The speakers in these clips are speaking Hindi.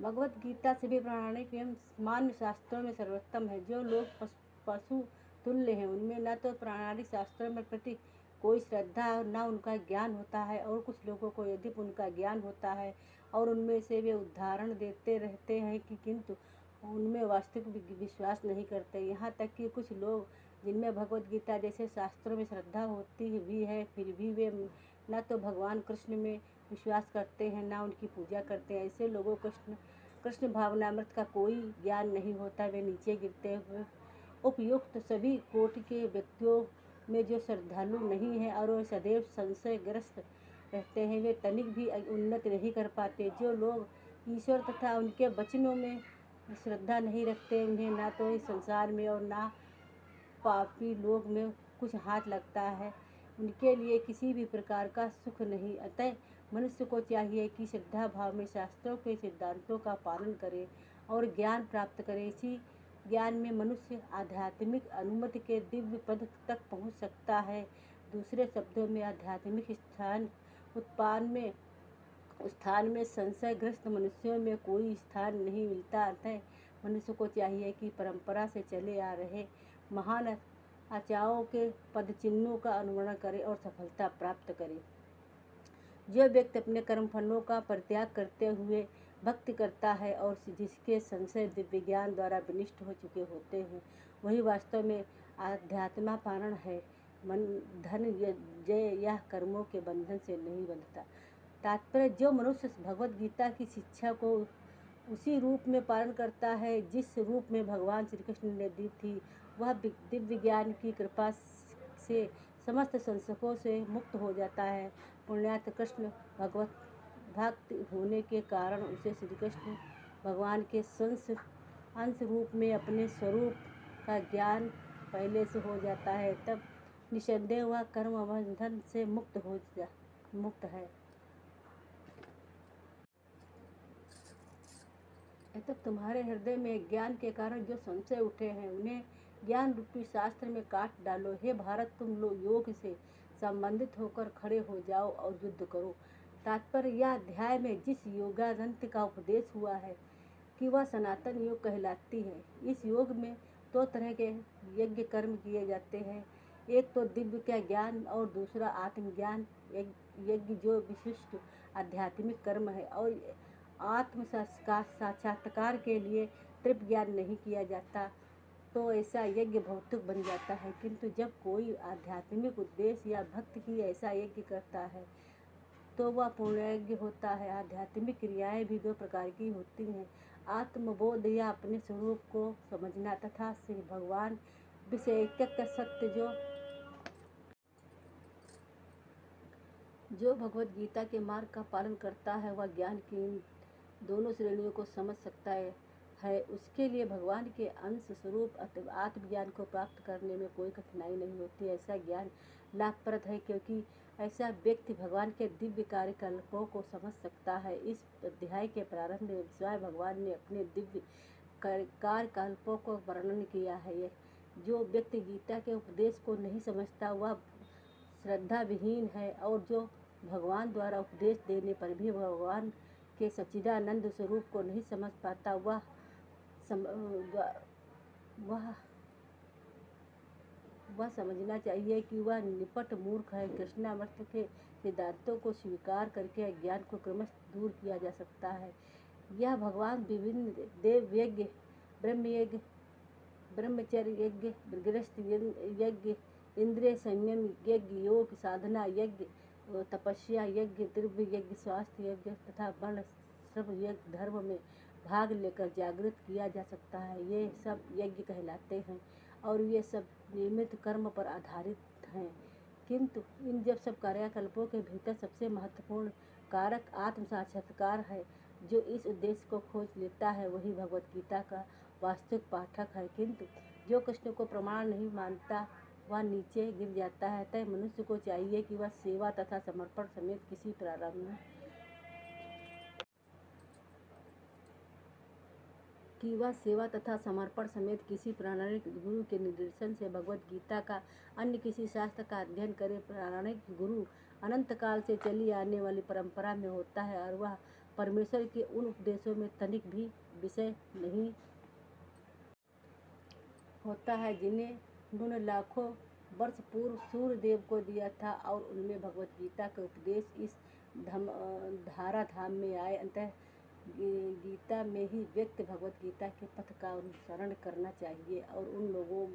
भगवत गीता सभी पौराणिक एवं मान्य शास्त्रों में सर्वोत्तम है। जो लोग पशु तुल्य हैं, उनमें न तो पौराणिक शास्त्रों में प्रति कोई श्रद्धा और न उनका ज्ञान होता है, और कुछ लोगों को यदि उनका ज्ञान होता है और उनमें से वे उदाहरण देते रहते हैं कि किंतु उनमें वास्तविक विश्वास नहीं करते। यहाँ तक कि कुछ लोग जिनमें भगवत गीता जैसे शास्त्रों में श्रद्धा होती भी है, फिर भी वे न तो भगवान कृष्ण में विश्वास करते हैं, न उनकी पूजा करते हैं। ऐसे लोगों को कृष्ण भावनामृत का कोई ज्ञान नहीं होता। वे नीचे गिरते हुए उपयुक्त सभी कोटि के व्यक्तियों में जो श्रद्धालु नहीं है और वे सदैव संशयग्रस्त रहते हैं, वे तनिक भी उन्नति नहीं कर पाते। जो लोग ईश्वर तथा उनके वचनों में श्रद्धा नहीं रखते, उन्हें ना तो इस संसार में और ना पापी लोग में कुछ हाथ लगता है, उनके लिए किसी भी प्रकार का सुख नहीं। अतः मनुष्य को चाहिए कि श्रद्धा भाव में शास्त्रों के सिद्धांतों का पालन करे और ज्ञान प्राप्त करे। इसी ज्ञान में मनुष्य आध्यात्मिक अनुमति के दिव्य पद तक पहुँच सकता है। दूसरे शब्दों में आध्यात्मिक स्थान में संशयग्रस्त मनुष्यों में कोई स्थान नहीं मिलता। अतः मनुष्य को चाहिए कि परंपरा से चले आ रहे महान आचार्यों के पदचिन्हों का अनुसरण करे और सफलता प्राप्त करे। जो व्यक्ति अपने कर्मफलों का परित्याग करते हुए भक्ति करता है और जिसके संशय दिव्य ज्ञान द्वारा विनिष्ट हो चुके होते हैं, वही वास्तव में आध्यात्मापन्न है। मन धन जय यह कर्मों के बंधन से नहीं बंधता। तात्पर्य, जो मनुष्य भगवत गीता की शिक्षा को उसी रूप में पालन करता है जिस रूप में भगवान श्री कृष्ण ने दी थी, वह दिव्य ज्ञान की कृपा से समस्त संशयों से मुक्त हो जाता है। पुण्यात कृष्ण भगवत भक्त होने के कारण उसे श्री कृष्ण भगवान के अंश रूप में अपने स्वरूप का ज्ञान पहले से हो जाता है। तब निसंदेह वह कर्म बंधन से मुक्त है। तब तुम्हारे हृदय में ज्ञान के कारण जो संशय उठे हैं, उन्हें ज्ञान रूपी शास्त्र में काट डालो। हे भारत, तुम लोग योग से संबंधित होकर खड़े हो जाओ और युद्ध करो। तात्पर्य, यह अध्याय में जिस योगानंत का उपदेश हुआ है कि वह सनातन योग कहलाती है। इस योग में दो तरह के यज्ञ कर्म किए जाते हैं, एक तो दिव्य का ज्ञान और दूसरा आत्मज्ञान यज्ञ, जो विशिष्ट आध्यात्मिक कर्म है। और आत्म साक्षात्कार के लिए तृप्त ज्ञान नहीं किया जाता तो ऐसा यज्ञ भौतिक बन जाता है। किंतु जब कोई आध्यात्मिक उद्देश्य या भक्त की ऐसा यज्ञ करता है तो वह पूर्णयज्ञ होता है। आध्यात्मिक क्रियाएं भी दो प्रकार की होती हैं, आत्मबोध या अपने स्वरूप को समझना तथा से भगवान विषयिक सत्य। जो भगवत गीता के मार्ग का पालन करता है वह ज्ञान की इन दोनों श्रेणियों को समझ सकता है। उसके लिए भगवान के अंश स्वरूप आत्मज्ञान को प्राप्त करने में कोई कठिनाई नहीं होती। ऐसा ज्ञान लाभप्रद है क्योंकि ऐसा व्यक्ति भगवान के दिव्य कार्यकल्पों को समझ सकता है। इस अध्याय के प्रारंभ में स्वयं भगवान ने अपने दिव्य कार्यकल्पों को वर्णन किया है। जो व्यक्ति गीता के उपदेश को नहीं समझता वह श्रद्धा विहीन है, और जो भगवान द्वारा उपदेश देने पर भी भगवान के सच्चिदानंद स्वरूप को नहीं समझ पाता वह समझना चाहिए कि वह निपट मूर्ख है। कृष्णामृत के सिद्धांतों को स्वीकार करके अज्ञान को क्रमशः दूर किया जा सकता है। यह भगवान विभिन्न देव यज्ञ, ब्रह्म यज्ञ, ब्रह्मचर्य यज्ञ, गृहस्थ यज्ञ, इंद्रिय संयम यज्ञ, योग साधना यज्ञ, तपस्या यज्ञ, द्रव्य यज्ञ, स्वास्थ्य यज्ञ तथा वर्ण श्रम यज्ञ धर्म में भाग लेकर जागृत किया जा सकता है। ये सब यज्ञ कहलाते हैं और ये सब नियमित कर्म पर आधारित हैं। किंतु इन सब कार्यकल्पों के भीतर सबसे महत्वपूर्ण कारक आत्म साक्षात्कार है। जो इस उद्देश्य को खोज लेता है वही भगवत गीता का वास्तविक पाठक है। किंतु जो कृष्ण को प्रमाण नहीं मानता वह नीचे गिर जाता है। अतः मनुष्य को चाहिए कि वह सेवा तथा समर्पण समेत किसी प्रामाणिक गुरु के निर्देशन से भगवत गीता का अन्य किसी शास्त्र का अध्ययन करे। प्रामाणिक गुरु अनंत काल से चली आने वाली परंपरा में होता है और वह परमेश्वर के उन उपदेशों में तनिक भी विषय नहीं होता है जिन्हें उन्होंने लाखों वर्ष पूर्व सूर्यदेव को दिया था, और उनमें भगवत गीता के उपदेश इस धाराधाम में आए। अतः गीता में ही व्यक्ति भगवत गीता के पथ का अनुसरण करना चाहिए और उन लोगों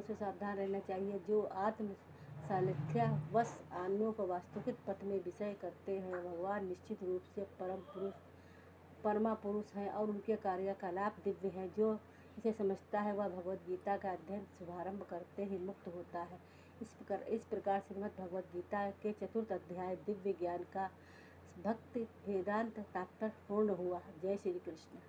से सावधान रहना चाहिए जो आत्म सालथ्यावश अन्यों को वास्तविक पथ में विषय करते हैं। भगवान निश्चित रूप से परमा पुरुष हैं और उनके कार्यकलाप दिव्य हैं। जो इसे समझता है वह भगवत गीता का अध्ययन शुभारंभ करते ही मुक्त होता है। इस प्रकार श्रीमद् भगवत गीता के चतुर्थ अध्याय दिव्य ज्ञान का भक्ति वेदांत तात्पर्य पूर्ण हुआ। जय श्री कृष्ण।